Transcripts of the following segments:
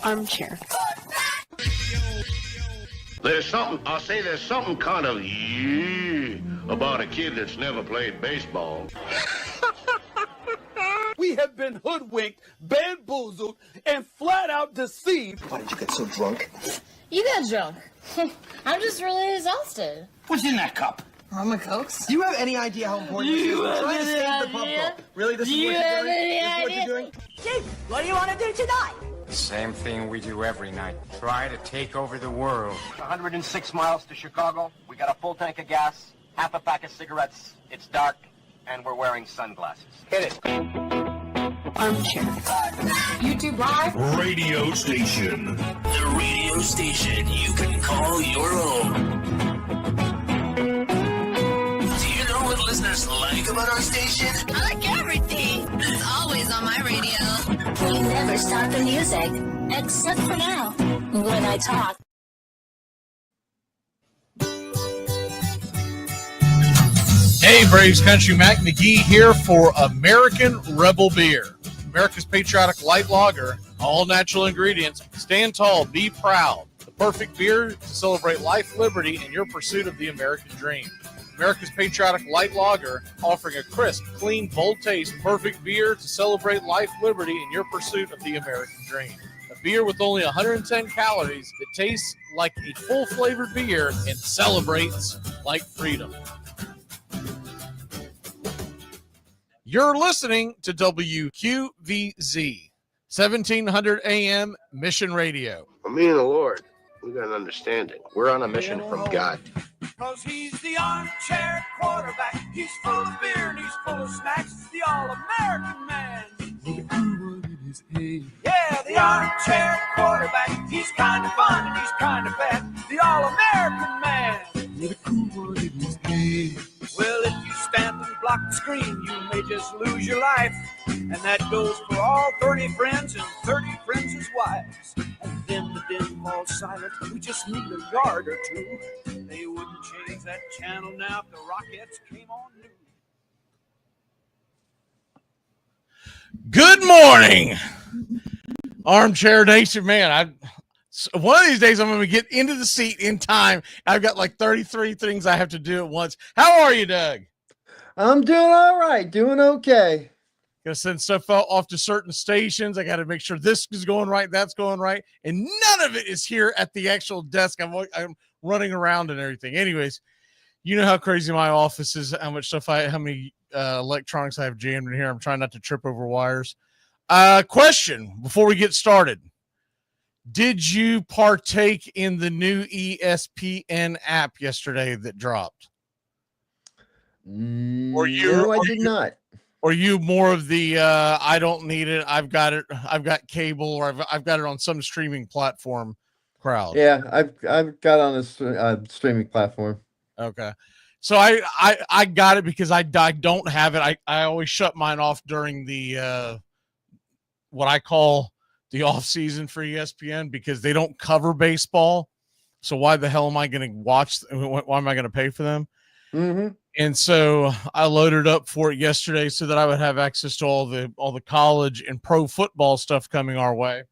Armchair. There's something kind of about a kid that's never played baseball. We have been hoodwinked, bamboozled, and flat out deceived. Why did you get so drunk? You got drunk. I'm just really exhausted. What's in that cup? Rum and Cokes. Do you have any idea how important this is? We're trying to save the pub bowl. Really? This is what you're doing? This is what you're doing? Chief, what do you want to do tonight? Same thing we do every night. Try to take over the world. 106 miles to Chicago. We got a full tank of gas, half a pack of cigarettes. It's dark, and we're wearing sunglasses. Hit it. Armchair. YouTube Live. Radio station. The radio station you can call your own. Do you know what listeners like about our station? I like everything. It's always on my radio. We never stop the music, except for now, when I talk. Hey, Braves Country, Mac Magee here for American Rebel Beer. America's patriotic light lager, all natural ingredients. Stand tall, be proud. The perfect beer to celebrate life, liberty, and your pursuit of the American dream. America's patriotic light lager, offering a crisp, clean, bold taste. Perfect beer to celebrate life, liberty, and your pursuit of the American dream. A beer with only 110 calories that tastes like a full-flavored beer and celebrates like freedom. You're listening to WQVZ, 1700 AM Mission Radio. For me and the Lord, we got an understanding. We're on a mission from God. Because he's the armchair quarterback. He's full of beer and he's full of snacks. The all-American man. Yeah, the armchair quarterback. He's kind of fun and he's kind of fat. The all-American man. Well, if you stand and block the screen, you may just lose your life. And that goes for all 30 friends and 30 friends' wives. And then the din falls silent. We just need a yard or two. They wouldn't change that channel now if the Rockettes came on new. Good morning, Armchair Nation. Man, one of these days I'm going to get into the seat in time. I've got like 33 things I have to do at once. How are you, Doug? I'm doing all right, doing okay. Gonna send stuff off to certain stations. I got to make sure this is going right, that's going right, and none of it is here at the actual desk. I'm running around and everything. Anyways, you know how crazy my office is, how many electronics I have jammed in here. I'm trying not to trip over wires. Question before we get started. Did you partake in the new ESPN app yesterday that dropped? No, I did not. Or you more of the I don't need it, I've got cable, or I've got it on some streaming platform crowd? Yeah, I've got on a streaming platform. Okay. So I got it because I don't have it. I always shut mine off during the what I call the off season for ESPN, because they don't cover baseball. So why the hell am I going to watch? Why am I going to pay for them? Mm-hmm. And so I loaded up for it yesterday so that I would have access to all the college and pro football stuff coming our way.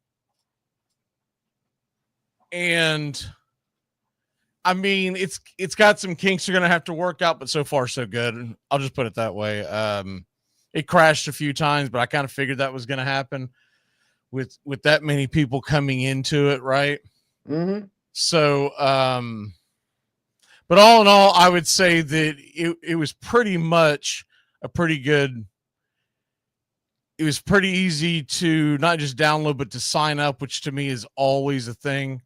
And I mean, it's got some kinks you're going to have to work out, but so far so good. I'll just put it that way. It crashed a few times, but I kind of figured that was going to happen with that many people coming into it, right? Mm-hmm. So, but all in all, I would say that it was pretty much it was pretty easy to not just download, but to sign up, which to me is always a thing.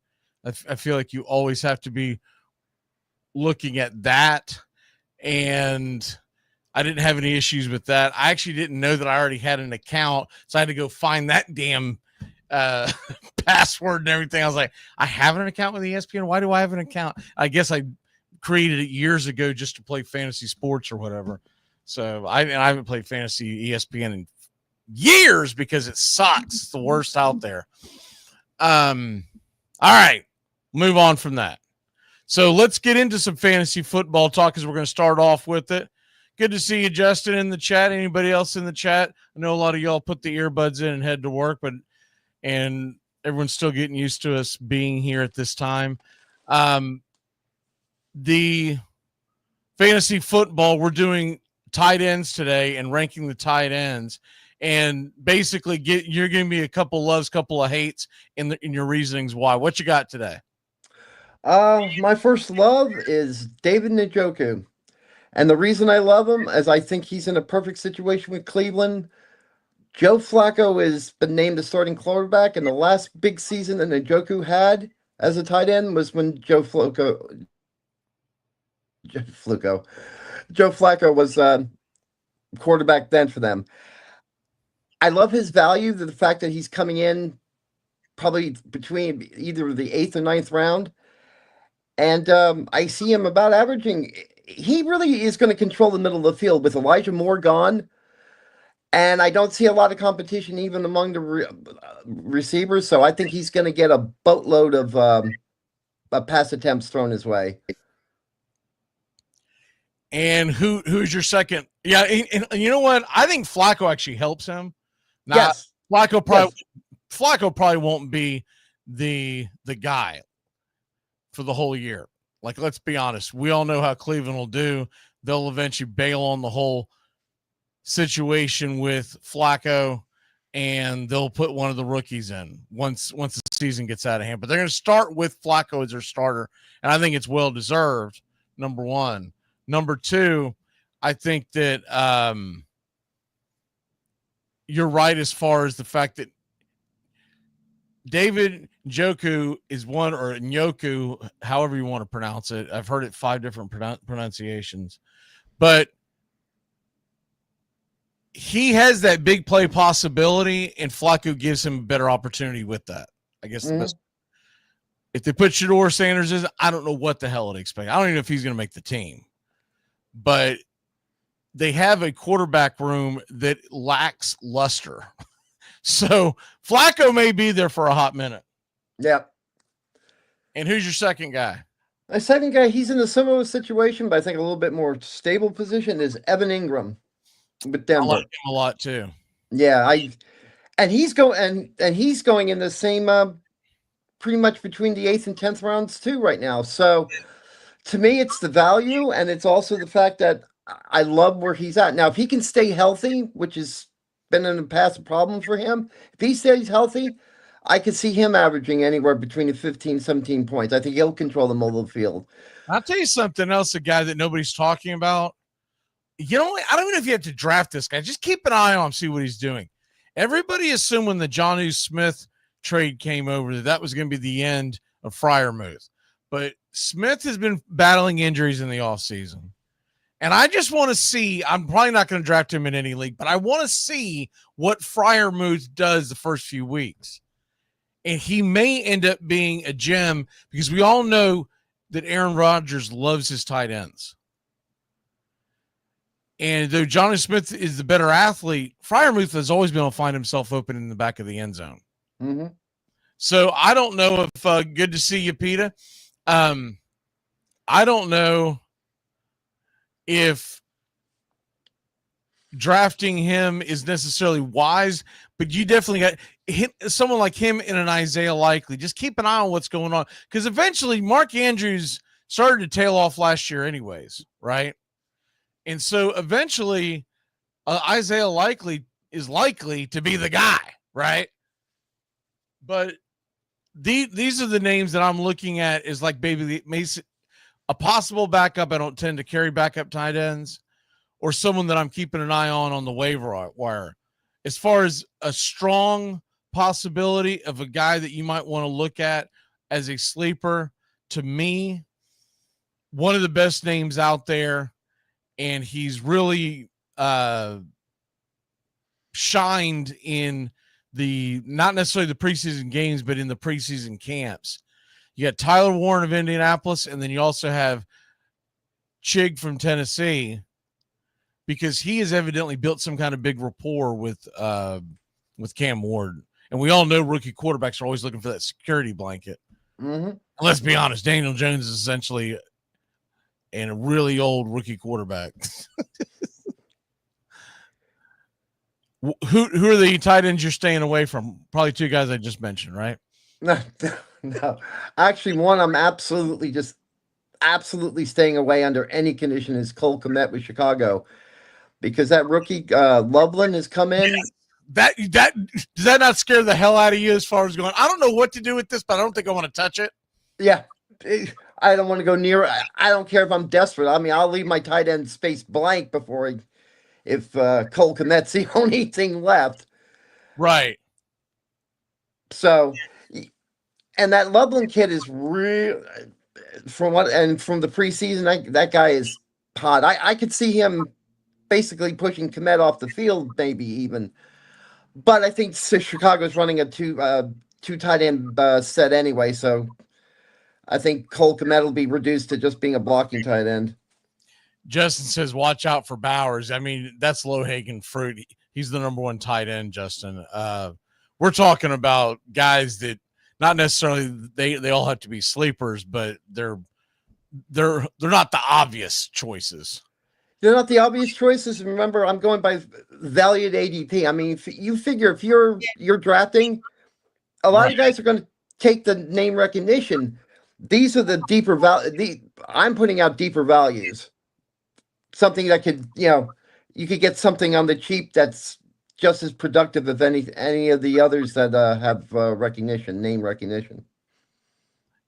I feel like you always have to be looking at that. And I didn't have any issues with that. I actually didn't know that I already had an account, so I had to go find that damn password and everything. I was like, I have an account with ESPN. Why do I have an account? I guess I created it years ago just to play fantasy sports or whatever. So I haven't played fantasy ESPN in years because it sucks. It's the worst out there. All right, move on from that. So let's get into some fantasy football talk, because we're going to start off with it. Good to see you, Justin, in the chat. Anybody else in the chat? I know a lot of y'all put the earbuds in and head to work, and Everyone's still getting used to us being here at this time. The fantasy football, we're doing tight ends today and ranking the tight ends. And basically, you're giving me a couple loves, couple of hates in your reasonings why. What you got today? My first love is David Njoku. And the reason I love him is I think he's in a perfect situation with Cleveland. Joe Flacco has been named the starting quarterback, and the last big season that Njoku had as a tight end was when Joe Flacco was quarterback then for them. I love his value, the fact that he's coming in probably between either the 8th or 9th round. And I see him about averaging. He really is going to control the middle of the field with Elijah Moore gone. And I don't see a lot of competition even among the receivers. So I think he's going to get a boatload of pass attempts thrown his way. And who's your second? Yeah, and you know what? I think Flacco actually helps him. Yes. Flacco probably won't be the guy for the whole year. Like, let's be honest. We all know how Cleveland will do. They'll eventually bail on the whole situation with Flacco, and they'll put one of the rookies in once the season gets out of hand. But they're going to start with Flacco as their starter, and I think it's well deserved. Number one. Number two, I think that you're right as far as the fact that David Njoku is one, or Njoku, however you want to pronounce it. I've heard it 5 different pronunciations, but he has that big play possibility, and Flacco gives him a better opportunity with that. I guess the best. If they put Shedeur Sanders in, I don't know what the hell it expect. I don't even know if he's going to make the team, but they have a quarterback room that lacks luster. So Flacco may be there for a hot minute. Yep. And who's your second guy? My second guy, he's in a similar situation, but I think a little bit more stable position, is Evan Ingram with Denver. I like him a lot too. Yeah, and he's going in the same pretty much between the 8th and 10th rounds too right now. So to me, it's the value, and it's also the fact that I love where he's at. Now, if he can stay healthy, which has been in the past a problem for him, if he stays healthy, I could see him averaging anywhere between 15, 17 points. I think he'll control the middle of the field. I'll tell you something else, a guy that nobody's talking about. You know, I don't even know if you have to draft this guy. Just keep an eye on him, see what he's doing. Everybody assumed when the Jonnu Smith trade came over that was going to be the end of Freiermuth. But Smith has been battling injuries in the offseason. And I just want to see, I'm probably not going to draft him in any league, but I want to see what Freiermuth does the first few weeks. And he may end up being a gem because we all know that Aaron Rodgers loves his tight ends. And though Jonnu Smith is the better athlete, Freiermuth has always been able to find himself open in the back of the end zone. Mm-hmm. So I don't know if good to see you, Peter. I don't know if drafting him is necessarily wise, but you definitely got someone like him in an Isaiah Likely. Just keep an eye on what's going on, because eventually Mark Andrews started to tail off last year anyways, right? And so eventually Isaiah Likely is likely to be the guy, right? But these are the names that I'm looking at is like a possible backup. I don't tend to carry backup tight ends, or someone that I'm keeping an eye on the waiver wire. As far as a strong possibility of a guy that you might want to look at as a sleeper, to me, one of the best names out there, and he's really shined in the, not necessarily the preseason games, but in the preseason camps. You got Tyler Warren of Indianapolis, and then you also have Chig from Tennessee, because he has evidently built some kind of big rapport with Cam Ward. And we all know rookie quarterbacks are always looking for that security blanket. Mm-hmm. Let's be honest, Daniel Jones is essentially a really old rookie quarterback. Who are the tight ends you're staying away from? Probably 2 guys I just mentioned, right? No, no. Actually, one I'm absolutely staying away under any condition is Cole Kmet with Chicago, because that rookie Loveland has come in. Yes. That does that not scare the hell out of you as far as going, I don't know what to do with this, but I don't think I want to touch it? Yeah. I don't want to go near. I don't care if I'm desperate. I mean, I'll leave my tight end space blank if Cole Kmet's the only thing left. Right. So, and that Loveland kid is real. From the preseason, that guy is hot. I could see him basically pushing Kmet off the field, maybe even. But I think Chicago's running a two tight end set anyway, so I think Cole Kmet will be reduced to just being a blocking tight end. Justin says, watch out for Bowers. I mean, that's low-hanging fruit. He's the number one tight end, Justin. We're talking about guys that not necessarily they all have to be sleepers, but they're not the obvious choices. They're not the obvious choices. Remember, I'm going by valued ADP. I mean, if you figure if you're drafting, a lot of guys are going to take the name recognition. These are the deeper value. I'm putting out deeper values. Something that could, you could get something on the cheap that's just as productive as any of the others that have name recognition.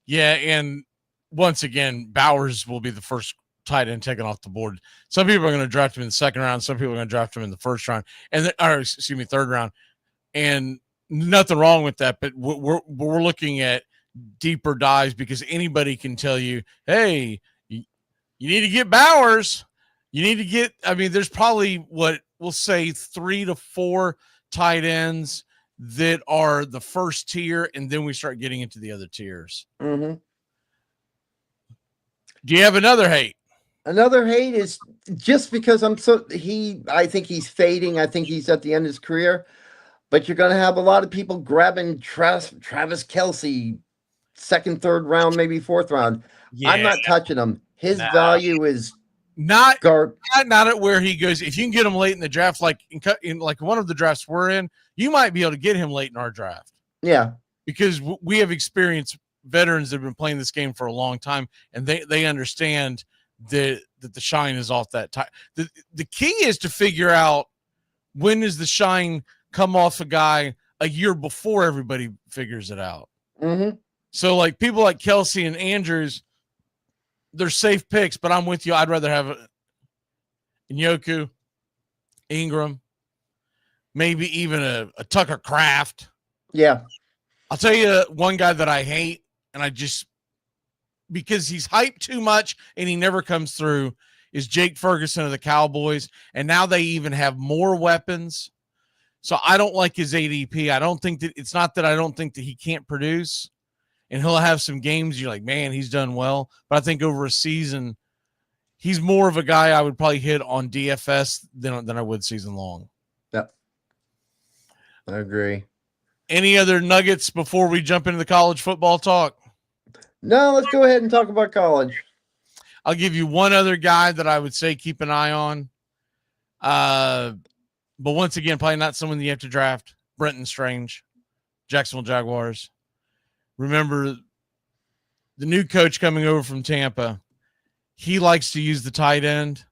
Yeah, and once again, Bowers will be the first tight end taken off the board. Some people are going to draft him in the second round. Some people are going to draft him in the first round, third round. And nothing wrong with that, but we're looking at deeper dives because anybody can tell you, hey, you need to get Bowers. You need to get, there's probably what we'll say 3 to 4 tight ends that are the first tier, and then we start getting into the other tiers. Mm-hmm. Do you have another hate? Another hate is just because I think he's fading. I think he's at the end of his career, but you're going to have a lot of people grabbing Travis Kelce, second, third round, maybe fourth round. Yeah. I'm not touching him. His value is not at where he goes. If you can get him late in the draft, like in one of the drafts we're in, you might be able to get him late in our draft. Yeah, because we have experienced veterans that have been playing this game for a long time, and they understand that the shine is off that time. The key is to figure out when does the shine come off a guy a year before everybody figures it out. Mm-hmm. So like people like Kelce and Andrews, they're safe picks, but I'm with you. I'd rather have Njoku, Ingram, maybe even a Tucker Kraft. Yeah. I'll tell you one guy that I hate, and because he's hyped too much and he never comes through, is Jake Ferguson of the Cowboys. And now they even have more weapons. So I don't like his ADP. I don't think it's not that I don't think that he can't produce, and he'll have some games you're like, man, he's done well. But I think over a season, he's more of a guy I would probably hit on DFS than I would season long. Yep. I agree. Any other nuggets before we jump into the college football talk? No, let's go ahead and talk about college. I'll give you one other guy that I would say keep an eye on. But once again, probably not someone that you have to draft. Brenton Strange, Jacksonville Jaguars. Remember, the new coach coming over from Tampa, he likes to use the tight end.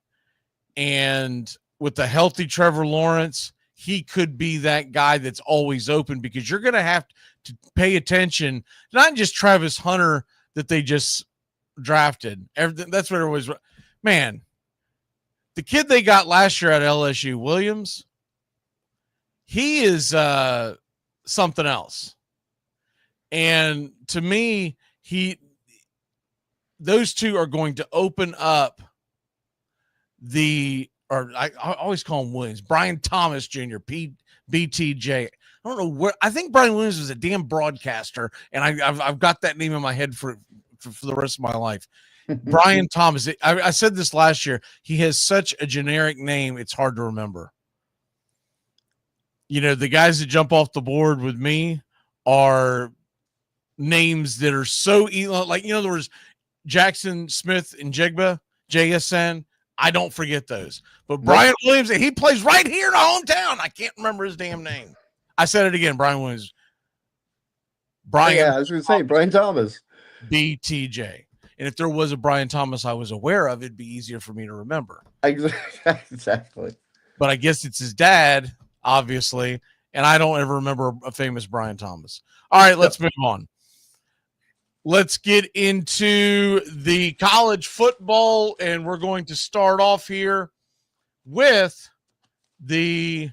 And with the healthy Trevor Lawrence, he could be that guy that's always open, because you're going to have to pay attention, not just Travis Hunter that they just drafted. That's what it was. Man, the kid they got last year at LSU, Williams, he is something else. And to me, those two are going to open up I always call him Williams, Brian Thomas Jr., BTJ. I don't know where. I think Brian Williams was a damn broadcaster, and I've got that name in my head for the rest of my life. Brian Thomas. I said this last year. He has such a generic name, it's hard to remember. The guys that jump off the board with me are names that are so like, there was Jackson Smith and Jigba, JSN. I don't forget those. But Brian Williams, he plays right here in our hometown. I can't remember his damn name. I said it again, Brian Williams. Brian. Yeah, I was going to say Brian Thomas. BTJ. And if there was a Brian Thomas I was aware of, it'd be easier for me to remember. Exactly. But I guess it's his dad, obviously, and I don't ever remember a famous Brian Thomas. All right, let's move on. Let's get into the college football, and we're going to start off here with the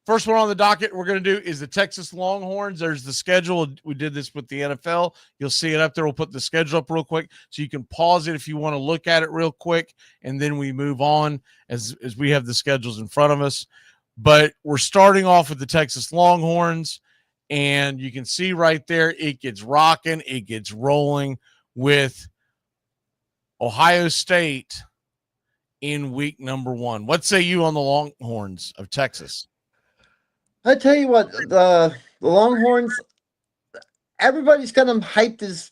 first one on the docket we're going to do is the Texas Longhorns. There's the schedule. We did this with the NFL. You'll see it up there. We'll put the schedule up real quick so you can pause it if you want to look at it real quick, and then we move on as we have the schedules in front of us. But we're starting off with the Texas Longhorns, and you can see right there it gets rocking, it gets rolling with Ohio State in week number 1. What say you on the Longhorns of Texas? I tell you what, the Longhorns, everybody's got them hyped as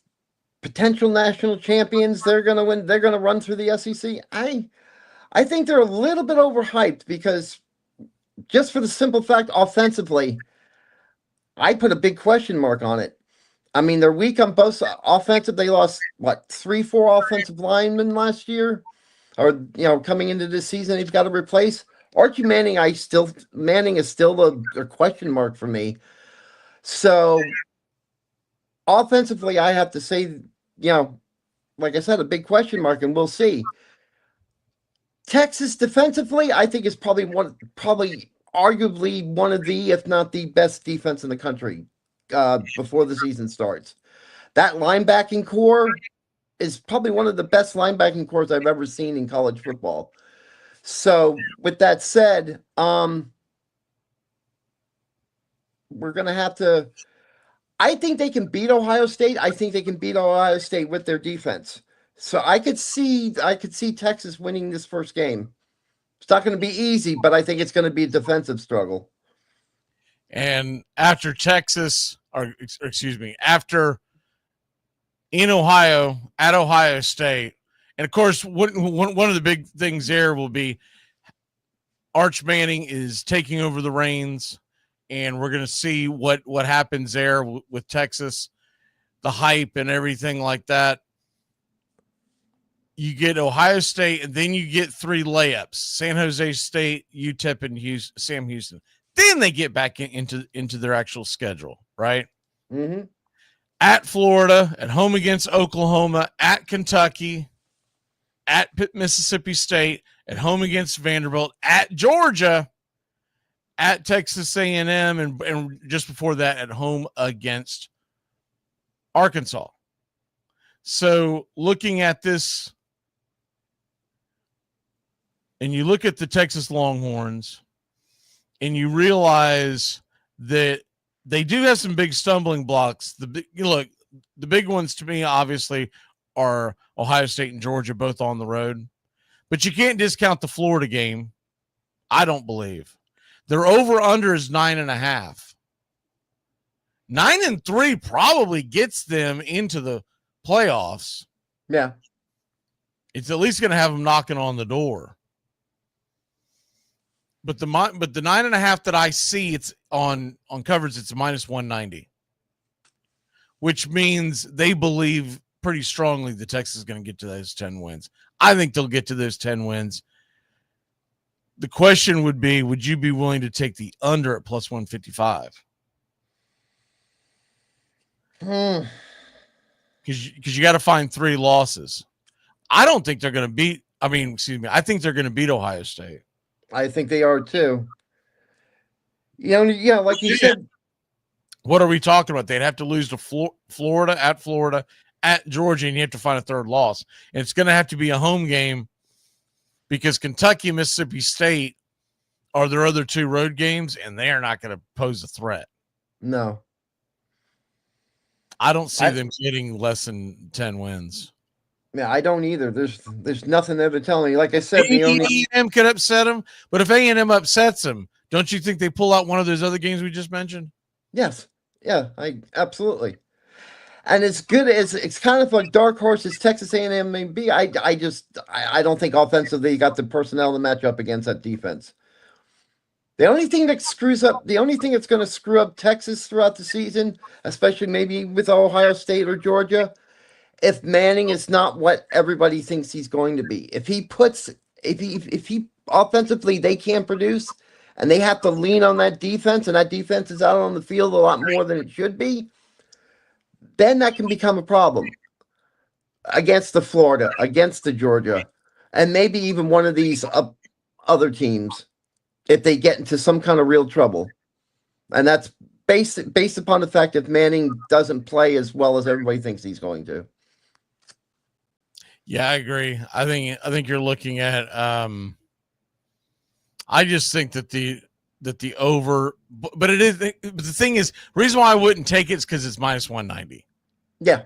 potential national champions. They're going to win. They're going to run through the SEC. I think they're a little bit overhyped because just for the simple fact, offensively, I put a big question mark on it. I mean, they're weak on both offensive. They lost, 3-4 offensive linemen last year, or, coming into this season, they've got to replace. Archie Manning, Manning is still a question mark for me. So offensively, I have to say, like I said, a big question mark, and we'll see. Texas defensively, I think is probably arguably one of the, if not the best defense in the country before the season starts. That linebacking core is probably one of the best linebacking cores I've ever seen in college football. So with that said, we're going to have to, I think they can beat Ohio State. I think they can beat Ohio State with their defense. So I could see Texas winning this first game. It's not going to be easy, but I think it's going to be a defensive struggle. And after after in Ohio, at Ohio State, and of course, one of the big things there will be Arch Manning is taking over the reins, and we're going to see what happens there with Texas, the hype and everything like that. You get Ohio State, and then you get 3 layups: San Jose State, UTEP, and Sam Houston. Then they get back into their actual schedule, right? Mm-hmm. At Florida, at home against Oklahoma, at Kentucky, at Mississippi State, at home against Vanderbilt, at Georgia, at Texas A&M, and just before that, at home against Arkansas. So looking at this, and you look at the Texas Longhorns, and you realize that they do have some big stumbling blocks. The big ones to me, obviously, are Ohio State and Georgia, both on the road. But you can't discount the Florida game, I don't believe. Their over-under is 9.5. 9-3 probably gets them into the playoffs. Yeah. It's at least going to have them knocking on the door. But the 9.5 that I see, it's on coverage, it's a -190, which means they believe pretty strongly that Texas is going to get to those 10 wins. I think they'll get to those 10 wins. The question would be, would you be willing to take the under at +155? Because you got to find 3 losses. I don't think they're going to beat. I think they're going to beat Ohio State. I think they are too. Like you said. What are we talking about? They'd have to lose to Florida, at Georgia, and you have to find a 3rd loss. And it's going to have to be a home game because Kentucky and Mississippi State are their other 2 road games, and they are not going to pose a threat. No. I don't see them getting less than 10 wins. Yeah, I don't either. There's nothing there to tell me. Like I said, A&M could upset them, but if A&M upsets them, don't you think they pull out one of those other games we just mentioned? Yes. Yeah, absolutely. And it's good. It's kind of a dark horse as Texas A&M may be. I don't think offensively you got the personnel to match up against that defense. The only thing that's going to screw up Texas throughout the season, especially maybe with Ohio State or Georgia, if Manning is not what everybody thinks he's going to be. If he offensively they can't produce and they have to lean on that defense, and that defense is out on the field a lot more than it should be, then that can become a problem against the Florida, against the Georgia, and maybe even one of these other teams if they get into some kind of real trouble. And that's based upon the fact that Manning doesn't play as well as everybody thinks he's going to. Yeah, I agree. I think you're looking at I just think that the over, but it is, the thing is, reason why I wouldn't take it is because it's minus 190. Yeah.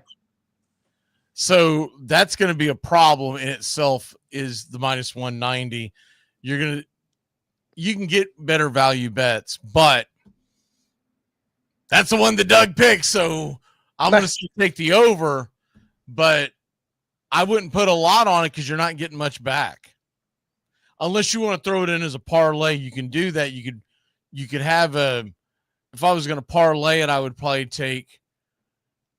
So that's going to be a problem in itself, is the minus 190. You can get better value bets, but that's the one that Doug picked. So I'm going to take the over, but I wouldn't put a lot on it because you're not getting much back. Unless you want to throw it in as a parlay, you can do that. You could have if I was going to parlay it, I would probably take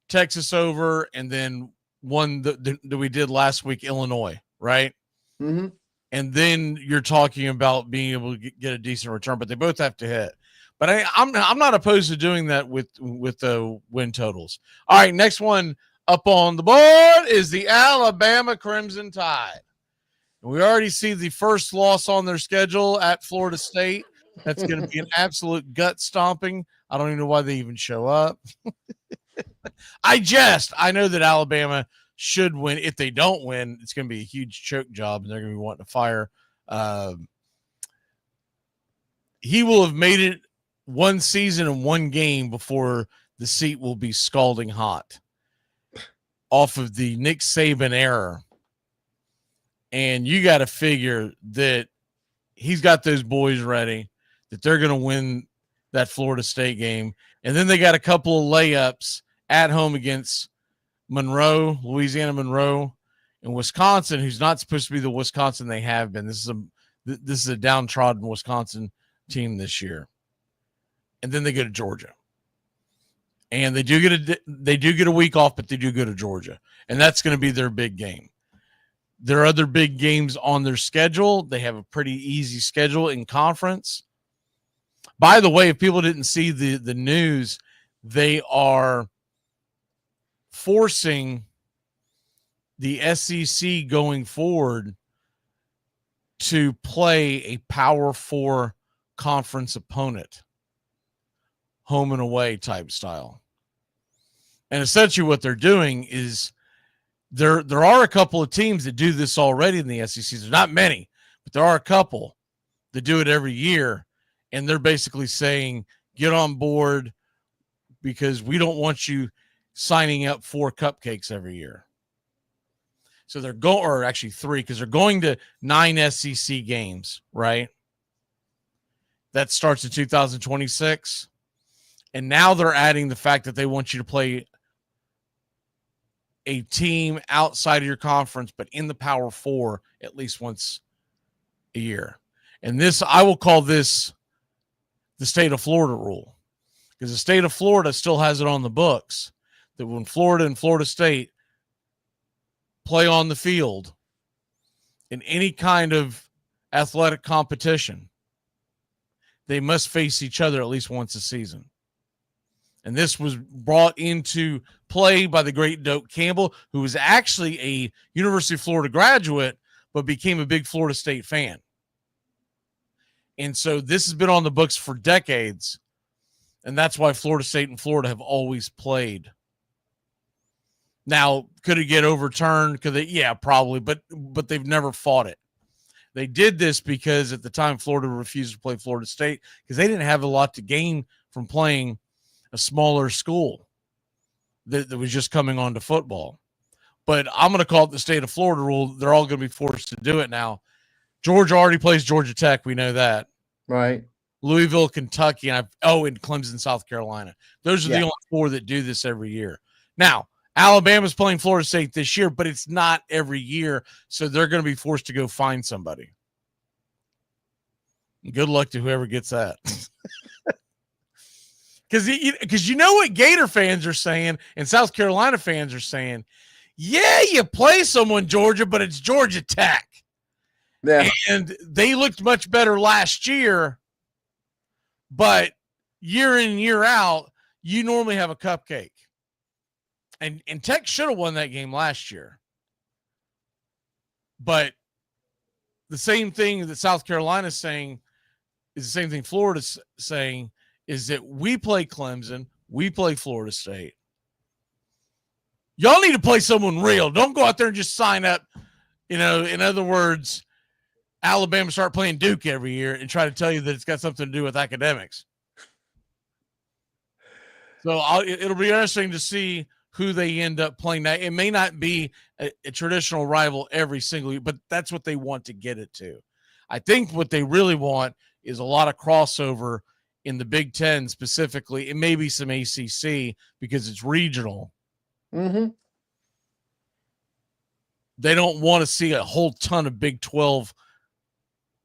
Texas over and then one that we did last week, Illinois, right? Mm-hmm. And then you're talking about being able to get a decent return, but they both have to hit. But I'm not opposed to doing that with the win totals. All right, next one up on the board is the Alabama Crimson Tide. We already see the first loss on their schedule at Florida State. That's going to be an absolute gut stomping. I don't even know why they even show up. I know that Alabama should win. If they don't win, it's going to be a huge choke job, and they're going to be wanting to fire. He will have made it one season and one game before the seat will be scalding hot off of the Nick Saban error. And you got to figure that he's got those boys ready, that they're going to win that Florida State game. And then they got a couple of layups at home against Monroe, Louisiana Monroe, and Wisconsin, who's not supposed to be the Wisconsin they have been. This is a downtrodden Wisconsin team this year. And then they go to Georgia. And they do get a week off, but they do go to Georgia. And that's going to be their big game. There are other big games on their schedule. They have a pretty easy schedule in conference. By the way, if people didn't see the news, they are forcing the SEC going forward to play a Power 4 conference opponent, home and away type style. And essentially what they're doing is there are a couple of teams that do this already in the SEC. There's not many, but there are a couple that do it every year. And they're basically saying, get on board because we don't want you signing up for cupcakes every year. So they're or actually 3, because they're going to 9 SEC games, right? That starts in 2026. And now they're adding the fact that they want you to play a team outside of your conference, but in the Power 4 at least once a year. And this, I will call this the state of Florida rule, because the state of Florida still has it on the books that when Florida and Florida State play on the field in any kind of athletic competition, they must face each other at least once a season. And this was brought into play by the great Doak Campbell, who was actually a University of Florida graduate, but became a big Florida State fan. And so this has been on the books for decades. And that's why Florida State and Florida have always played. Now, could it get overturned? Could they? Yeah, probably, but they've never fought it. They did this because at the time Florida refused to play Florida State because they didn't have a lot to gain from playing a smaller school that was just coming on to football. But I'm going to call it the state of Florida rule. They're all going to be forced to do it now. Georgia already plays Georgia Tech. We know that. Right. Louisville, Kentucky, and Clemson, South Carolina. Those are the only 4 that do this every year. Now, Alabama's playing Florida State this year, but it's not every year, so they're going to be forced to go find somebody. Good luck to whoever gets that. Because you know what Gator fans are saying and South Carolina fans are saying? Yeah, you play someone, Georgia, but it's Georgia Tech. Yeah. And they looked much better last year, but year in, year out, you normally have a cupcake. And Tech should have won that game last year. But the same thing that South Carolina is saying is the same thing Florida's saying, is that we play Clemson, we play Florida State. Y'all need to play someone real. Don't go out there and just sign up. In other words, Alabama start playing Duke every year and try to tell you that it's got something to do with academics. So it'll be interesting to see who they end up playing. Now, it may not be a traditional rival every single year, but that's what they want to get it to. I think what they really want is a lot of crossover in the Big Ten specifically, and maybe some ACC because it's regional. Mm-hmm. They don't want to see a whole ton of Big 12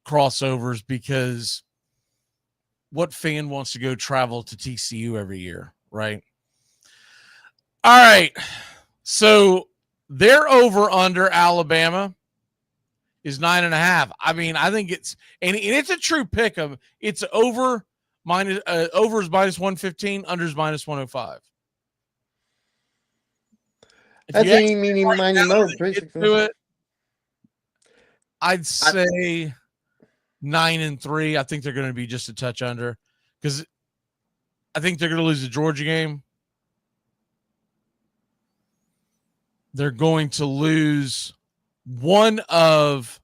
crossovers because what fan wants to go travel to TCU every year, right? All right. So their over-under Alabama is 9.5. I mean, I think it's and it's a true pick of it's over is minus 115, under is minus 105. That's any meaning miny mo. I'd say 9-3. I think they're going to be just a touch under because I think they're going to lose the Georgia game. They're going to lose one of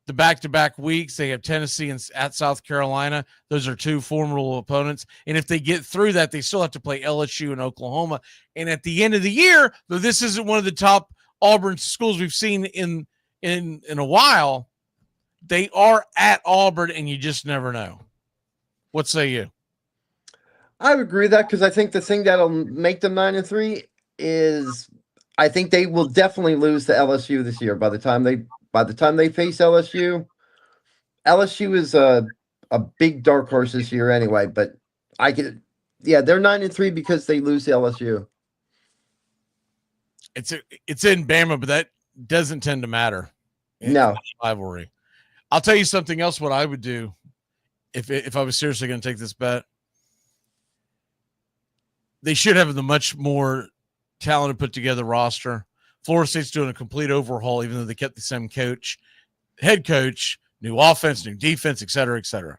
the back-to-back weeks. They have Tennessee and at South Carolina. Those are two formidable opponents. And if they get through that, they still have to play LSU and Oklahoma. And at the end of the year, though this isn't one of the top Auburn schools we've seen in a while, they are at Auburn, and you just never know. What say you? I would agree with that because I think the thing that'll make them 9-3 is I think they will definitely lose to LSU this year. By the time they face LSU, LSU is a big dark horse this year anyway. But they're 9-3 because they lose to LSU. It's in Bama, but that doesn't tend to matter. No rivalry. I'll tell you something else. What I would do if I was seriously going to take this bet, they should have the much more talented, put together roster. Florida State's doing a complete overhaul, even though they kept the same head coach, new offense, new defense, et cetera, et cetera.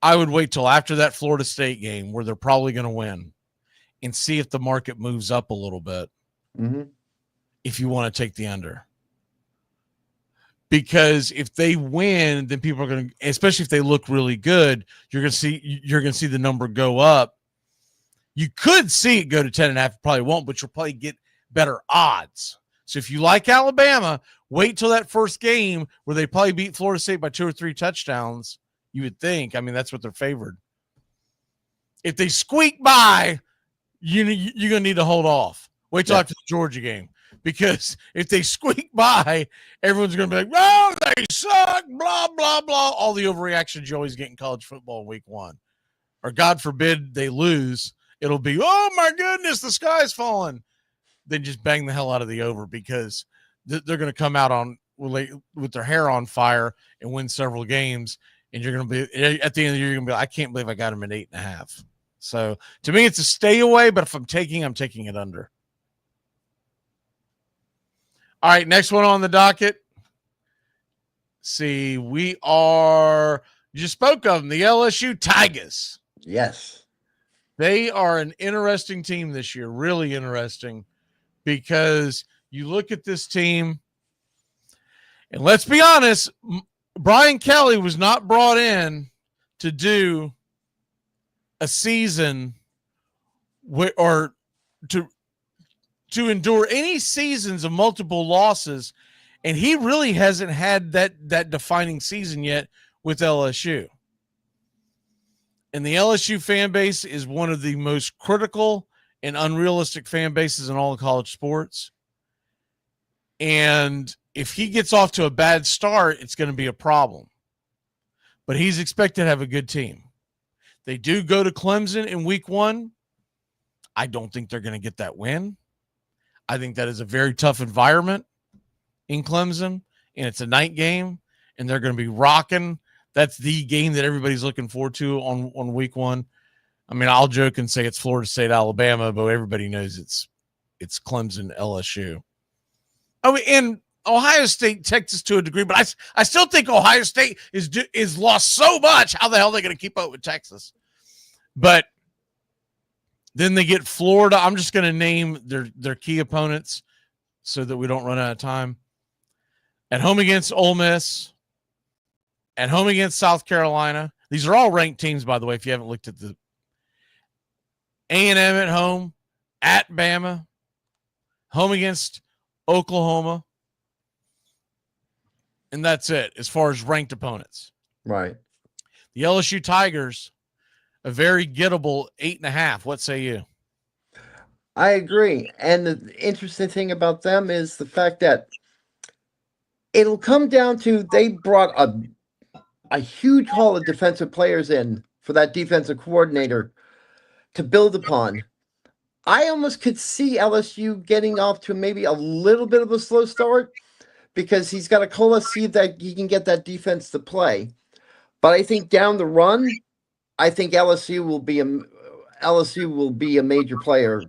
I would wait till after that Florida State game where they're probably going to win and see if the market moves up a little bit. Mm-hmm. If you want to take the under. Because if they win, then people are going to, especially if they look really good, you're going to see the number go up. You could see it go to 10.5. Probably won't, but you'll probably get better odds. So if you like Alabama, wait till that first game where they probably beat Florida State by 2 or 3 touchdowns. You would think. I mean, that's what they're favored. If they squeak by, you're going to need to hold off. Wait till after the Georgia game. Because if they squeak by, everyone's going to be like, oh, they suck, blah, blah, blah. All the overreactions you always get in college football in week 1. Or God forbid they lose. It'll be, oh, my goodness, the sky's falling. Then just bang the hell out of the over because they're going to come out with their hair on fire and win several games. And you're going to be, at the end of the year, you're going to be like, I can't believe I got him at 8.5. So to me, it's a stay away, but if I'm taking it under. All right, next one on the docket. See, you just spoke of them, the LSU Tigers. Yes. They are an interesting team this year, really interesting, because you look at this team, and let's be honest, Brian Kelly was not brought in to do a season or to endure any seasons of multiple losses, and he really hasn't had that defining season yet with LSU. And the LSU fan base is one of the most critical and unrealistic fan bases in all of college sports. And if he gets off to a bad start, it's going to be a problem. but he's expected to have a good team. They do go to Clemson in week 1. I don't think they're going to get that win. I think that is a very tough environment in Clemson, and it's a night game, and they're going to be rocking. That's the game that everybody's looking forward to on week 1. I mean, I'll joke and say it's Florida State, Alabama, but everybody knows it's Clemson, LSU. I mean, and Ohio State, Texas to a degree, but I still think Ohio State is lost so much. How the hell are they going to keep up with Texas? But then they get Florida. I'm just going to name their key opponents so that we don't run out of time. At home against Ole Miss. At home against South Carolina. These are all ranked teams, by the way, if you haven't looked at the A&M at home. At Bama. Home against Oklahoma. And that's it as far as ranked opponents. Right. The LSU Tigers, a very gettable 8.5. What say you? I agree. And the interesting thing about them is the fact that it'll come down to they brought a huge haul of defensive players in for that defensive coordinator to build upon. I almost could see LSU getting off to maybe a little bit of a slow start because he's got to see that he can get that defense to play. But I think down the run, I think LSU will be a major player,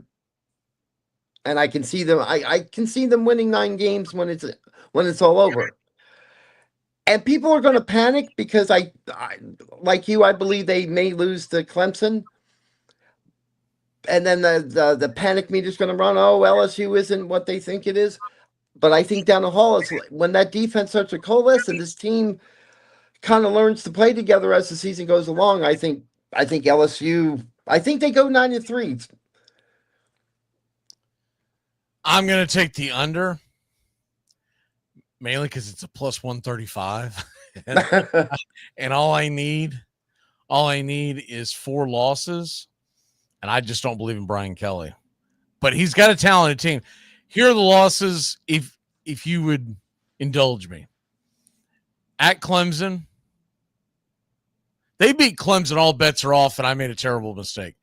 and I can see them. I can see them winning 9 games when it's all over. And people are going to panic because I like you. I believe they may lose to Clemson, and then the panic meter's going to run. Oh, LSU isn't what they think it is. But I think down the hall, it's when that defense starts to coalesce and this team kind of learns to play together as the season goes along. I think LSU. I think they go 9-3. I'm going to take the under, mainly because it's a plus 135, and all I need is 4 losses, and I just don't believe in Brian Kelly, but he's got a talented team. Here are the losses, if you would indulge me. At Clemson, they beat Clemson. All bets are off, and I made a terrible mistake.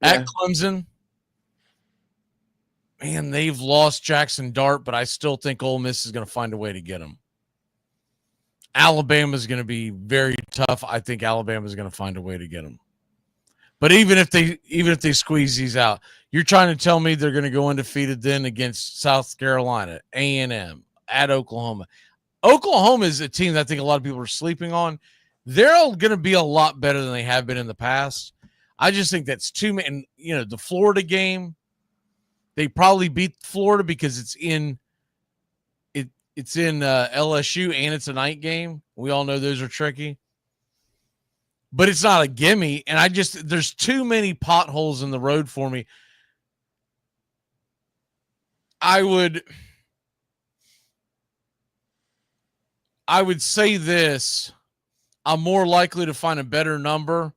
Yeah. At Clemson, man, they've lost Jackson Dart, but I still think Ole Miss is going to find a way to get him. Alabama is going to be very tough. I think Alabama is going to find a way to get him. But even if they squeeze these out, you're trying to tell me they're going to go undefeated then against South Carolina, A&M, at Oklahoma. Oklahoma is a team that I think a lot of people are sleeping on. They're going to be a lot better than they have been in the past. I just think that's too many. And, the Florida game, they probably beat Florida because it's in LSU and it's a night game. We all know those are tricky. But it's not a gimme, and there's too many potholes in the road for me. I would say this. I'm more likely to find a better number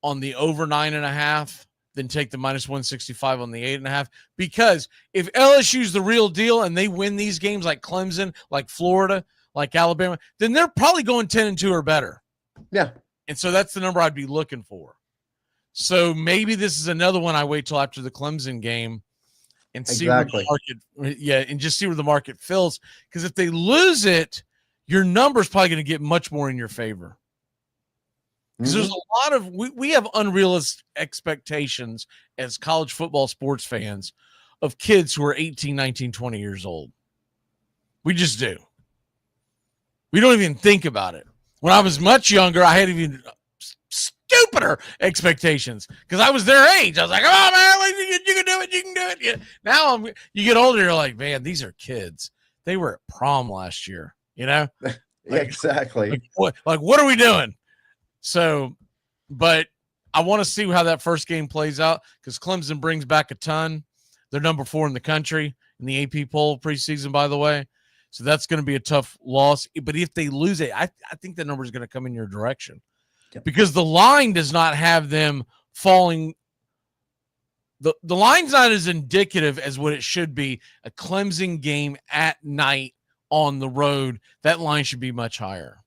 on the over 9.5 than take the minus 165 on the 8.5. Because if LSU's the real deal and they win these games like Clemson, like Florida, like Alabama, then they're probably going 10-2 or better. Yeah. And so that's the number I'd be looking for. So maybe this is another one I wait till after the Clemson game and see where the market, and just see where the market fills. Because if they lose it, your number's probably going to get much more in your favor. Because there's a lot of we have unrealistic expectations as college football sports fans of kids who are 18, 19, 20 years old. We just do. We don't even think about it. When I was much younger, I had even stupider expectations because I was their age. I was like, "Oh man, you can do it, you can do it." Yeah. Now you get older, you're like, "Man, these are kids. They were at prom last year." Yeah, exactly. What are we doing? So, but I want to see how that first game plays out because Clemson brings back a ton. They're number 4 in the country in the AP poll preseason, by the way. So that's going to be a tough loss. But if they lose it, I think the number is going to come in your direction because the line does not have them falling. The line's not as indicative as what it should be. A Clemson game at night on the road, that line should be much higher.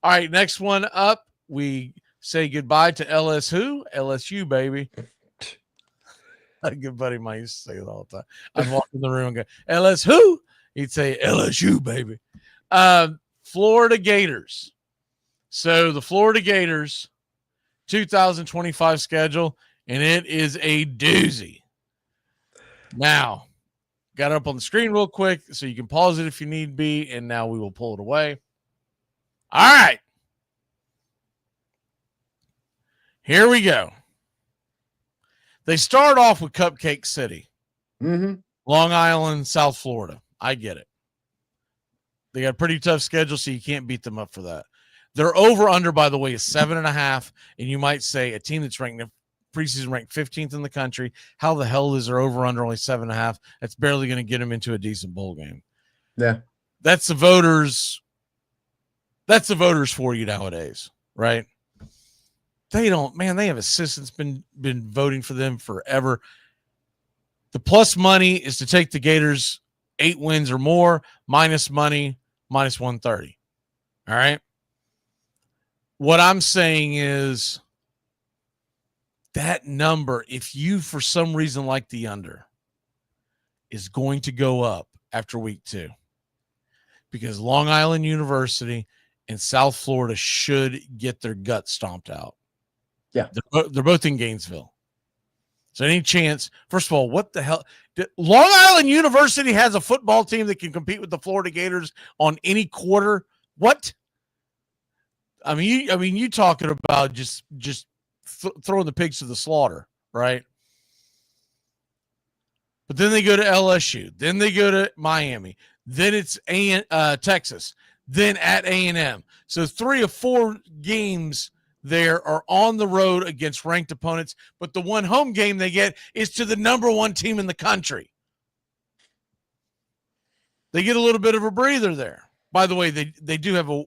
All right, next one up, we say goodbye to LSU, baby. A good buddy of mine used to say it all the time. I'd walk in the room and go, LSU? He'd say, LSU, baby. Florida Gators. So the Florida Gators 2025 schedule, and it is a doozy. Now, got it up on the screen real quick so you can pause it if you need be, and now we will pull it away. All right. Here we go. They start off with Cupcake City, Mm-hmm. Long Island, South Florida. I get it. They got a pretty tough schedule, so you can't beat them up for that. Their over-under, by the way, is 7.5, and you might say a team that's ranked preseason ranked 15th in the country. How the hell is their over-under only 7.5? That's barely going to get them into a decent bowl game. Yeah, that's the voters. That's the voters for you nowadays, right? They don't, man. They have assistants been voting for them forever. The plus money is to take the Gators 8 wins or more, minus money, minus 130. All right. What I'm saying is that number, if you for some reason like the under, is going to go up after week 2 because Long Island University and South Florida should get their guts stomped out. Yeah. They're both in Gainesville. So any chance, first of all, what the hell? Long Island University has a football team that can compete with the Florida Gators on any quarter. What? I mean, you talking about just throwing the pigs to the slaughter, right? But then they go to LSU, then they go to Miami, then it's Texas, then at A&M. So 3 or 4 games there are on the road against ranked opponents, but the one home game they get is to the number 1 team in the country. They get a little bit of a breather there. By the way, they do have a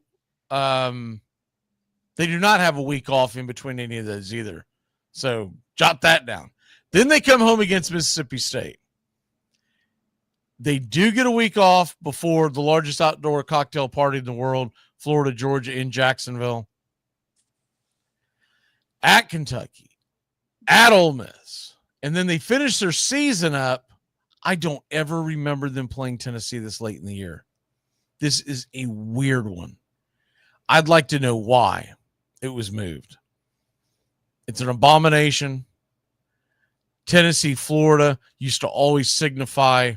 they do not have a week off in between any of those either. So jot that down. Then they come home against Mississippi State. They do get a week off before the largest outdoor cocktail party in the world, Florida, Georgia, in Jacksonville. At Kentucky, at Ole Miss. And then they finish their season up. I don't ever remember them playing Tennessee this late in the year. This is a weird one. I'd like to know why it was moved. It's an abomination. Tennessee, Florida used to always signify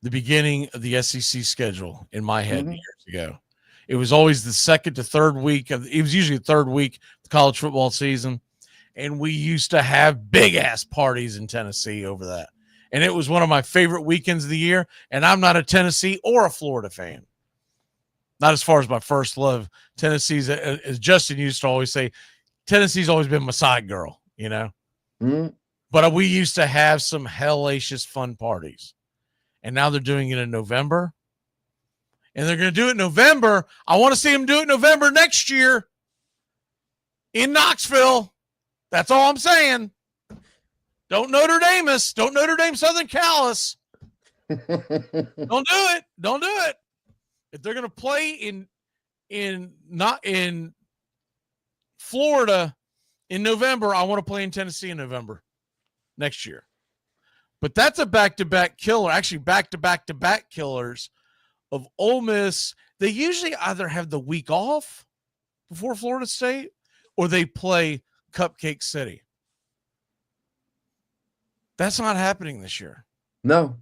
the beginning of the SEC schedule in my head years ago. It was always the second to third week it was usually the third week of the college football season. And we used to have big ass parties in Tennessee over that. And it was one of my favorite weekends of the year. And I'm not a Tennessee or a Florida fan. Not as far as my first love. Tennessee's, as Justin used to always say, Tennessee's always been my side girl, you know? Mm-hmm. But we used to have some hellacious fun parties. And now they're doing it in November. And they're going to do it in November. I want to see them do it in November next year in Knoxville. That's all I'm saying. Don't Notre Dame us. Don't Notre Dame Southern Cal us. Don't do it. Don't do it. If they're going to play not in Florida in November, I want to play in Tennessee in November next year. But that's a back-to-back killer, actually back-to-back-to-back killers of Ole Miss. They usually either have the week off before Florida State or they play Cupcake City. That's not happening this year. No.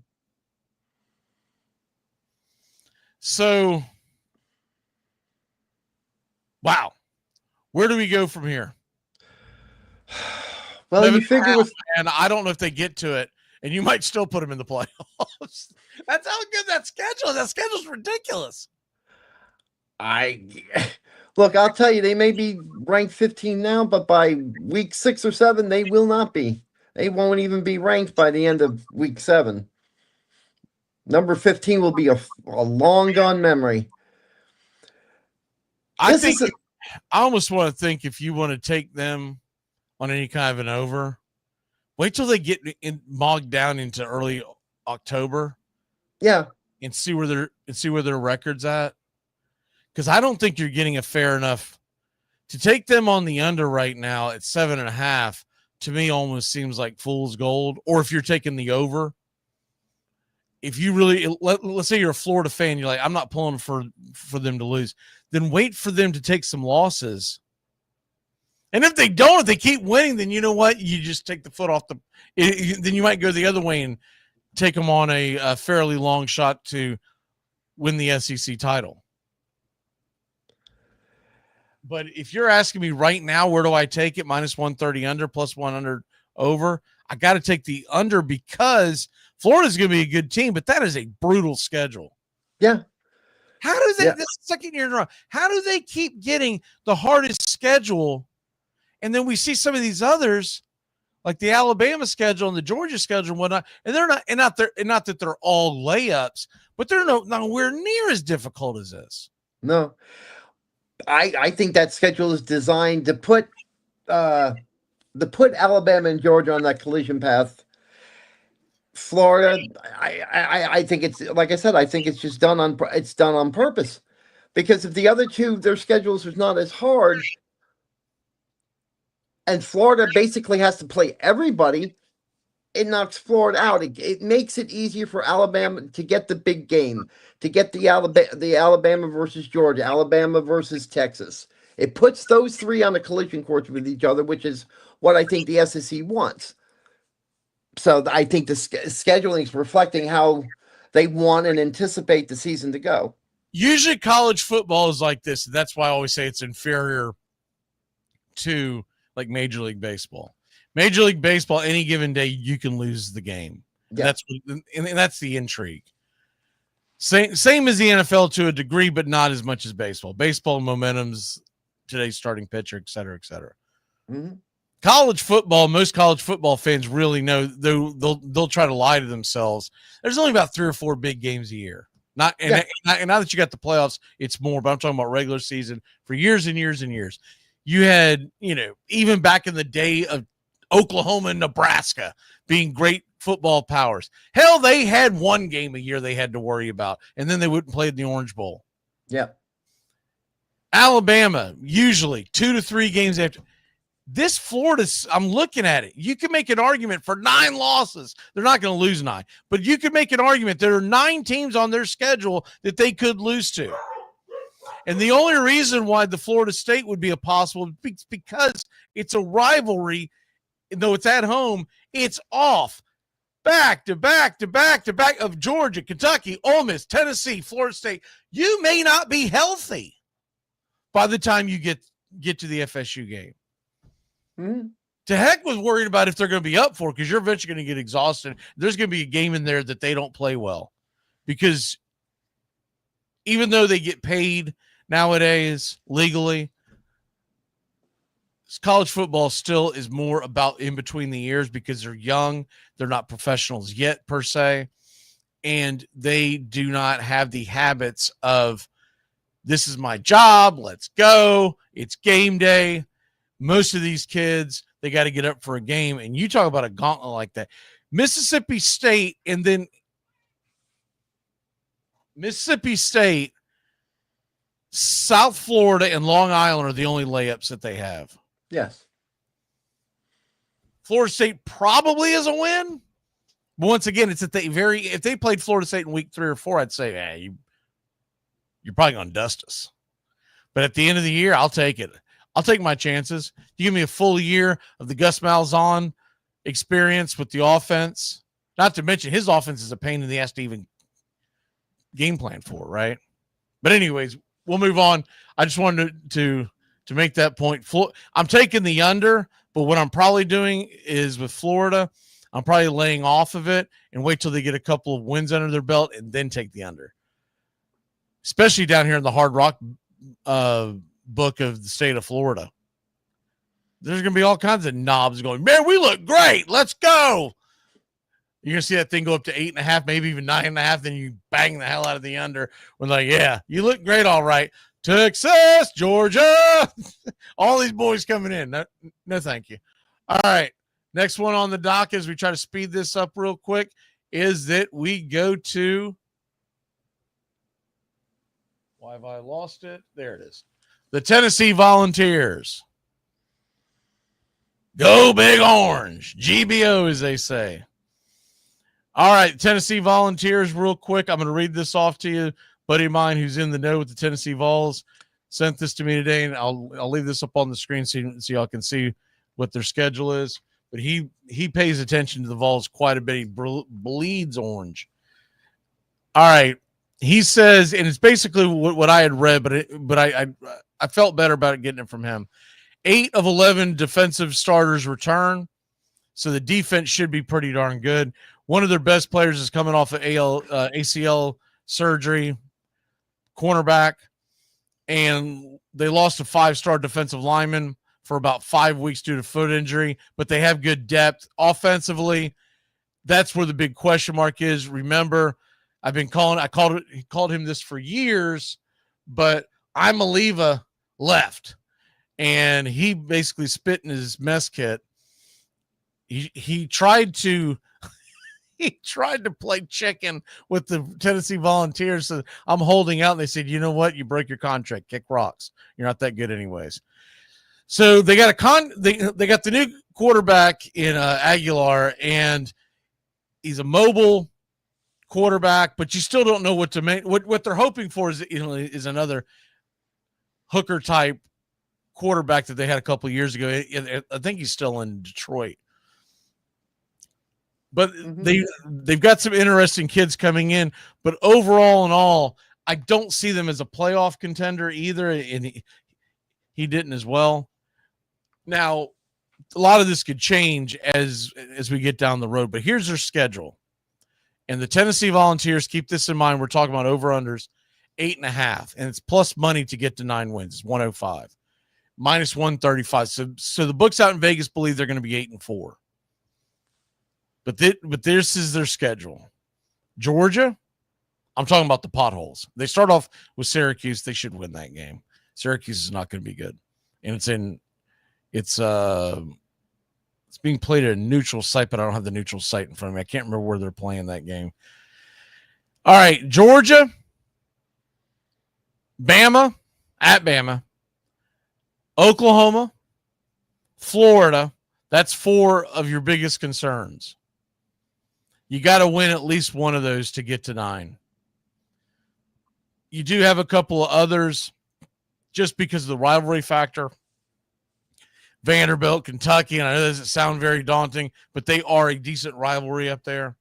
So, wow. Where do we go from here? Well, you figure with, and I don't know if they get to it, and you might still put them in the playoffs. That's how good that schedule is. That schedule's ridiculous. Look, I'll tell you, they may be ranked 15 now, but by week 6 or 7, they will not be. They won't even be ranked by the end of week 7. Number 15 will be a long gone memory. I almost want to think if you want to take them on any kind of an over, wait till they get mogged down into early October. Yeah. And see where they're and see where their record's at? Because I don't think you're getting a fair enough to take them on the under right now at 7.5. To me, almost seems like fool's gold. Or if you're taking the over, if you really let's say you're a Florida fan, you're like, I'm not pulling for them to lose. Then wait for them to take some losses. And if they don't, if they keep winning, then you know what? You just take the foot off the. Then you might go the other way and take them on a fairly long shot to win the SEC title. But if you're asking me right now, where do I take it? Minus 130 under, plus 100 over. I got to take the under because Florida's going to be a good team, but that is a brutal schedule. Yeah. How do they, this second year in a row, how do they keep getting the hardest schedule? And then we see some of these others, like the Alabama schedule and the Georgia schedule and whatnot, and they're not, and not that they're all layups, but they're nowhere near as difficult as this. No. I think that schedule is designed to put Alabama and Georgia on that collision path. Florida, I think it's, like I said, I think it's just done on purpose, because if the other two, their schedules is not as hard, and Florida basically has to play everybody, it knocks Florida out. It makes it easier for Alabama to get the big game, to get the Alabama versus Georgia, Alabama versus Texas. It puts those three on a collision course with each other, which is what I think the SEC wants. So I think the scheduling is reflecting how they want and anticipate the season to go. Usually college football is like this. That's why I always say it's inferior to like Major League Baseball. Major League Baseball, any given day, you can lose the game. Yeah. That's the intrigue. Same as the NFL to a degree, but not as much as baseball. Baseball momentum's today's starting pitcher, et cetera, et cetera. Mm-hmm. College football, most college football fans really know they'll try to lie to themselves. There's only about 3 or 4 big games a year. Now that you got the playoffs, it's more, but I'm talking about regular season for years and years and years. You had, even back in the day of Oklahoma and Nebraska being great football powers. Hell, they had 1 game a year they had to worry about, and then they wouldn't play in the Orange Bowl. Yeah. Alabama, usually 2 to 3 games after. This Florida, I'm looking at it. You can make an argument for 9 losses. They're not going to lose 9, but you can make an argument. There are 9 teams on their schedule that they could lose to. And the only reason why the Florida State would be a possible is because it's a rivalry. Though it's at home, it's off. Back to back to back to back of Georgia, Kentucky, Ole Miss, Tennessee, Florida State. You may not be healthy by the time you get to the FSU game. Mm-hmm. To heck with worried about if they're going to be up for, because you're eventually going to get exhausted. There's going to be a game in there that they don't play well, because even though they get paid nowadays legally, college football still is more about in between the ears, because they're young. They're not professionals yet per se. And they do not have the habits of, this is my job. Let's go. It's game day. Most of these kids, they got to get up for a game. And you talk about a gauntlet like that. Mississippi State, and then Mississippi State, South Florida, and Long Island are the only layups that they have. Yes. Florida State probably is a win. But once again, it's at the if they played Florida State in week 3 or 4, I'd say, you're probably going to dust us. But at the end of the year, I'll take it. I'll take my chances. You give me a full year of the Gus Malzahn experience with the offense. Not to mention his offense is a pain in the ass to even game plan for, right? But anyways, we'll move on. I just wanted to make that point. I'm taking the under, but what I'm probably doing is with Florida, I'm probably laying off of it and wait till they get a couple of wins under their belt and then take the under. Especially down here in the Hard Rock book of the state of Florida. There's going to be all kinds of knobs going, man, we look great. Let's go. You're going to see that thing go up to 8.5, maybe even 9.5. Then you bang the hell out of the under. When like, yeah, you look great. All right. Texas, Georgia, all these boys coming in. No, thank you. All right. Next one on the dock, as we try to speed this up real quick, is that we go to Why have I lost it? There it is. The Tennessee Volunteers. Go Big Orange. GBO, as they say. All right, Tennessee Volunteers, real quick. I'm going to read this off to you. Buddy of mine who's in the know with the Tennessee Vols sent this to me today, and I'll leave this up on the screen so y'all can see what their schedule is. But he pays attention to the Vols quite a bit. He bleeds orange. All right. He says, and it's basically what I had read, but I felt better about it getting it from him. 8 of 11 defensive starters return, so the defense should be pretty darn good. One of their best players is coming off of ACL surgery, cornerback, and they lost a 5-star defensive lineman for about 5 weeks due to foot injury, but they have good depth. Offensively, that's where the big question mark is. Remember, I called him this for years, but Imaliva left, and he basically spit in his mess kit. He tried to play chicken with the Tennessee Volunteers. So I'm holding out, and they said, "You know what? You broke your contract. Kick rocks. You're not that good anyways." So they got they got the new quarterback in Aguilar, and he's a mobile quarterback, but you still don't know what to make. What they're hoping for is another hooker type quarterback that they had a couple of years ago. I think he's still in Detroit, but they've got some interesting kids coming in. But overall, in all, I don't see them as a playoff contender either, and he didn't as well. Now, a lot of this could change as we get down the road. But here's their schedule. And the Tennessee Volunteers, keep this in mind, we're talking about over-unders, 8.5. And it's plus money to get to 9 wins. It's 105. Minus 135. So the books out in Vegas believe they're going to be 8-4. But this is their schedule. Georgia, I'm talking about the potholes. They start off with Syracuse. They should win that game. Syracuse is not going to be good. And it's being played at a neutral site, but I don't have the neutral site in front of me. I can't remember where they're playing that game. All right, Georgia, Bama, at Bama, Oklahoma, Florida. That's 4 of your biggest concerns. You got to win at least one of those to get to 9. You do have a couple of others just because of the rivalry factor. Vanderbilt, Kentucky, and I know that doesn't sound very daunting, but they are a decent rivalry up there.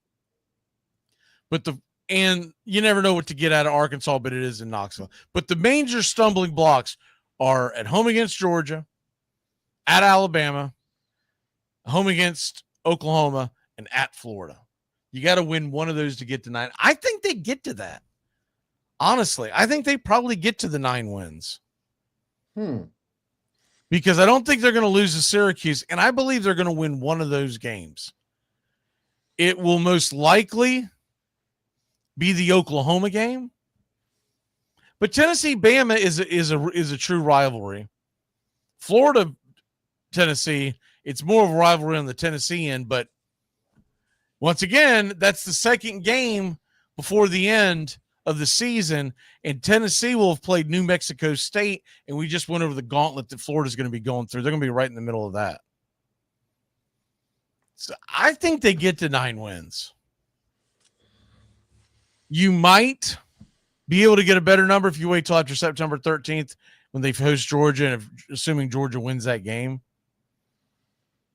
And you never know what to get out of Arkansas, but it is in Knoxville. But the major stumbling blocks are at home against Georgia, at Alabama, home against Oklahoma, and at Florida. You got to win one of those to get to 9. I think they get to that. Honestly, I think they probably get to the 9 wins. Because I don't think they're going to lose to Syracuse, and I believe they're going to win one of those games. It will most likely be the Oklahoma game, but Tennessee-Bama is a true rivalry. Florida-Tennessee, it's more of a rivalry on the Tennessee end, but once again, that's the second game before the end of the season, and Tennessee will have played New Mexico State, and we just went over the gauntlet that Florida's going to be going through. They're going to be right in the middle of that. So I think they get to 9 wins. You might be able to get a better number if you wait till after September 13th when they host Georgia, and assuming Georgia wins that game.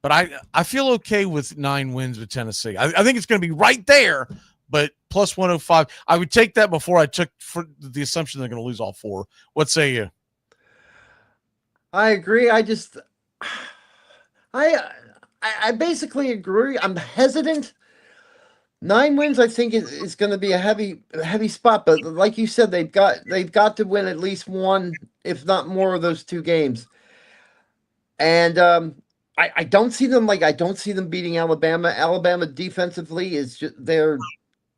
But I feel okay with 9 wins with Tennessee. I think it's going to be right there, but plus 105. I would take that before I took for the assumption they're going to lose all 4. What say you? I agree. I basically agree. I'm hesitant. 9 wins, I think, is going to be a heavy spot. But like you said, they've got to win at least one, if not more, of those 2 games. And I don't see them beating Alabama. Alabama defensively is just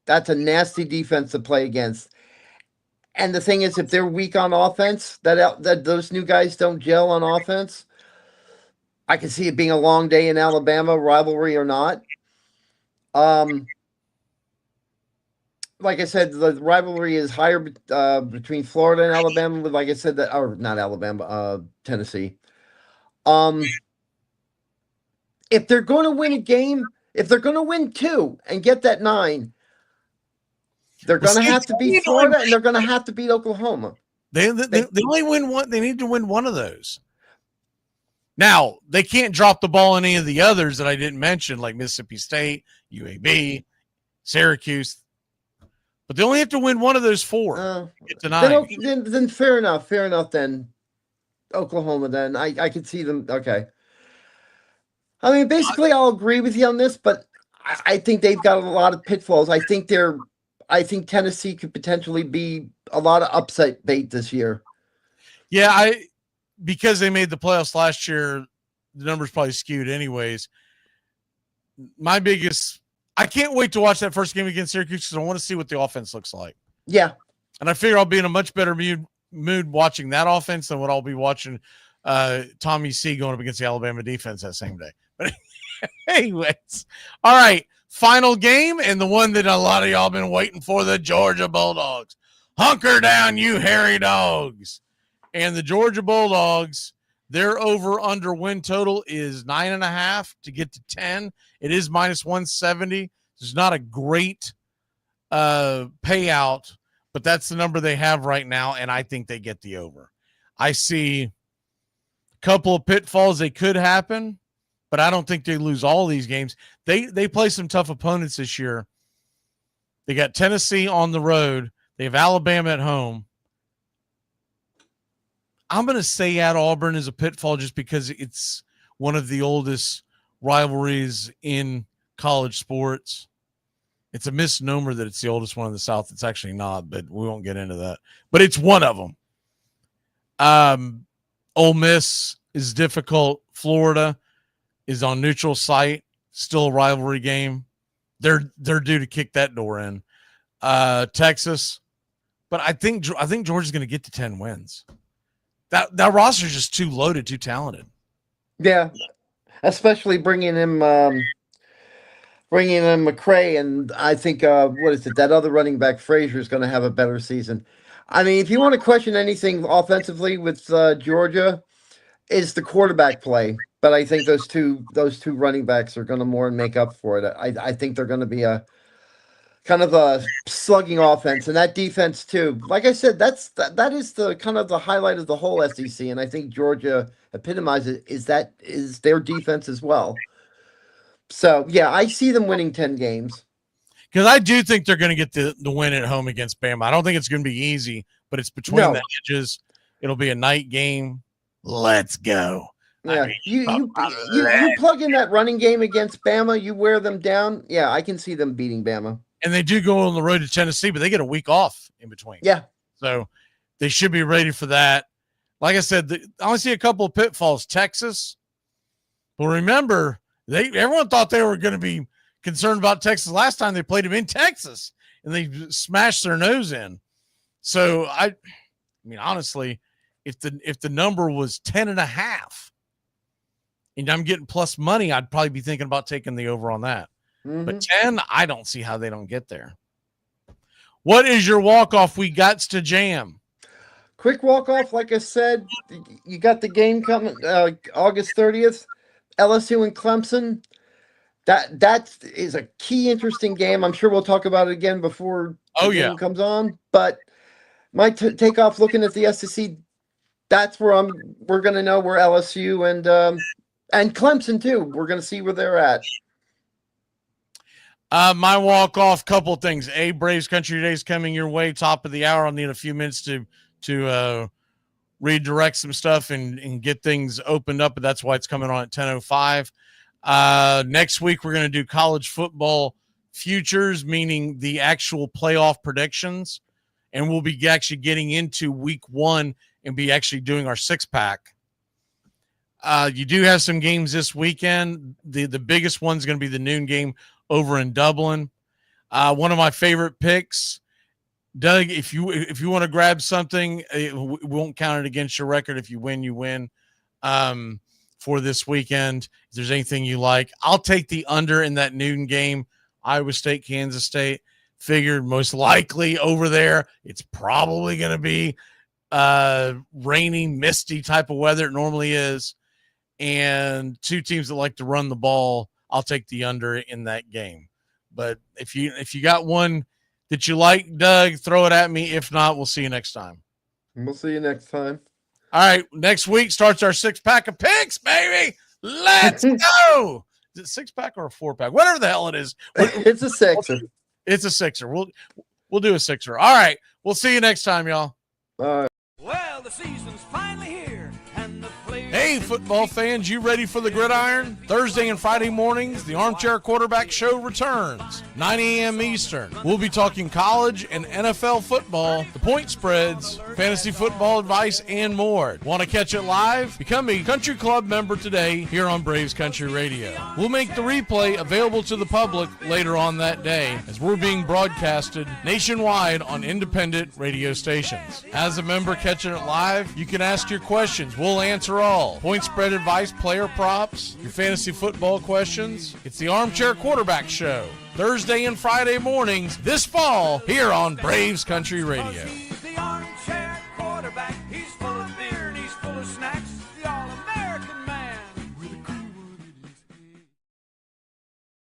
that's a nasty defense to play against. And the thing is, if they're weak on offense, that those new guys don't gel on offense, I can see it being a long day in Alabama, rivalry or not. like I said, the rivalry is higher between Florida and Alabama. With, like I said, that or not Alabama, Tennessee. If they're going to win a game, if they're going to win 2 and get that 9, they're going to have to beat Florida and they're going to have to beat Oklahoma. They only win one. They need to win one of those. Now, they can't drop the ball in any of the others that I didn't mention, like Mississippi State, UAB, Syracuse. But they only have to win one of those 4. Get to 9. Then fair enough. Fair enough then. Oklahoma then. I could see them. Okay. I mean, basically, I'll agree with you on this, but I think they've got a lot of pitfalls. I think Tennessee could potentially be a lot of upset bait this year. Yeah, because they made the playoffs last year, the numbers probably skewed anyways. I can't wait to watch that first game against Syracuse because I want to see what the offense looks like. Yeah. And I figure I'll be in a much better mood watching that offense than what I'll be watching Tommy C going up against the Alabama defense that same day. But anyways, all right, final game, and the one that a lot of y'all been waiting for, the Georgia Bulldogs. Hunker down, you hairy dogs. And the Georgia Bulldogs, their over-under win total is 9.5 to get to 10. It is -170. It's not a great payout, but that's the number they have right now, and I think they get the over. I see a couple of pitfalls that could happen, but I don't think they lose all these games. They play some tough opponents this year. They got Tennessee on the road. They have Alabama at home. I'm going to say at Auburn is a pitfall just because it's one of the oldest rivalries in college sports. It's a misnomer that it's the oldest one in the South. It's actually not, but we won't get into that. But it's one of them. Ole Miss is difficult. Florida is on neutral site, still a rivalry game. They're due to kick that door in. Texas, but I think Georgia's going to get to 10 wins. That roster is just too loaded, too talented. Yeah, especially bringing in McCray, and I think that other running back Frazier is going to have a better season. I mean, if you want to question anything offensively with Georgia, is the quarterback play. But I think those two running backs are going to more than make up for it. I think they're going to be a kind of a slugging offense, and that defense too. Like I said, that is the kind of the highlight of the whole SEC, and I think Georgia epitomizes is their defense as well. So yeah, I see them winning 10 games. Because I do think they're going to get the win at home against Bama. I don't think it's going to be easy, but it's between the edges. It'll be a night game. Let's go. Yeah, you plug in that running game against Bama, you wear them down. Yeah, I can see them beating Bama. And they do go on the road to Tennessee, but they get a week off in between. Yeah. So they should be ready for that. Like I said, I only see a couple of pitfalls. Texas. But remember, everyone thought they were going to be concerned about Texas last time they played them in Texas, and they smashed their nose in. So I mean, honestly, if the number was 10.5 and I'm getting plus money, I'd probably be thinking about taking the over on that. Mm-hmm. But 10, I don't see how they don't get there. What is your walk-off we got to jam? Quick walk-off, like I said, you got the game coming August 30th, LSU and Clemson. That is a key interesting game. I'm sure we'll talk about it again before the game comes on. But my takeoff looking at the SEC, that's where we're going to know where LSU and Clemson too. We're going to see where they're at. My walk-off, couple things. Braves Country Day is coming your way, top of the hour. I'll need a few minutes to redirect some stuff and get things opened up, but that's why it's coming on at 10:05. Next week, we're going to do college football futures, meaning the actual playoff predictions, and we'll be actually getting into week 1 and be actually doing our 6-pack. You do have some games this weekend. The biggest one's going to be the noon game over in Dublin. One of my favorite picks, Doug, if you want to grab something, we won't count it against your record. If you win, you win. For this weekend, if there's anything you like, I'll take the under in that noon game, Iowa State, Kansas State. figured most likely over there it's probably going to be rainy, misty type of weather it normally is. And two teams that like to run the ball, I'll take the under in that game. But if you got one that you like, Doug, throw it at me. If not, we'll see you next time. We'll see you next time. All right, next week starts our 6-pack of picks, baby. Let's go. Is it 6-pack or a 4-pack? Whatever the hell it is. It's a 6er. It's a 6er. We'll do a 6er. All right, we'll see you next time, y'all. All right. Well, the season's finally here, and the players... Hey, football fans, you ready for the gridiron? Thursday and Friday mornings, the Armchair Quarterback Show returns, 9 a.m. Eastern. We'll be talking college and NFL football, the point spreads, fantasy football advice, and more. Want to catch it live? Become a Country Club member today here on Braves Country Radio. We'll make the replay available to the public later on that day as we're being broadcasted nationwide on independent radio stations. As a member catching it live, you can ask your questions. We'll answer all. Point spread advice, player props, your fantasy football questions. It's the Armchair Quarterback Show, Thursday and Friday mornings this fall here on Braves Country Radio.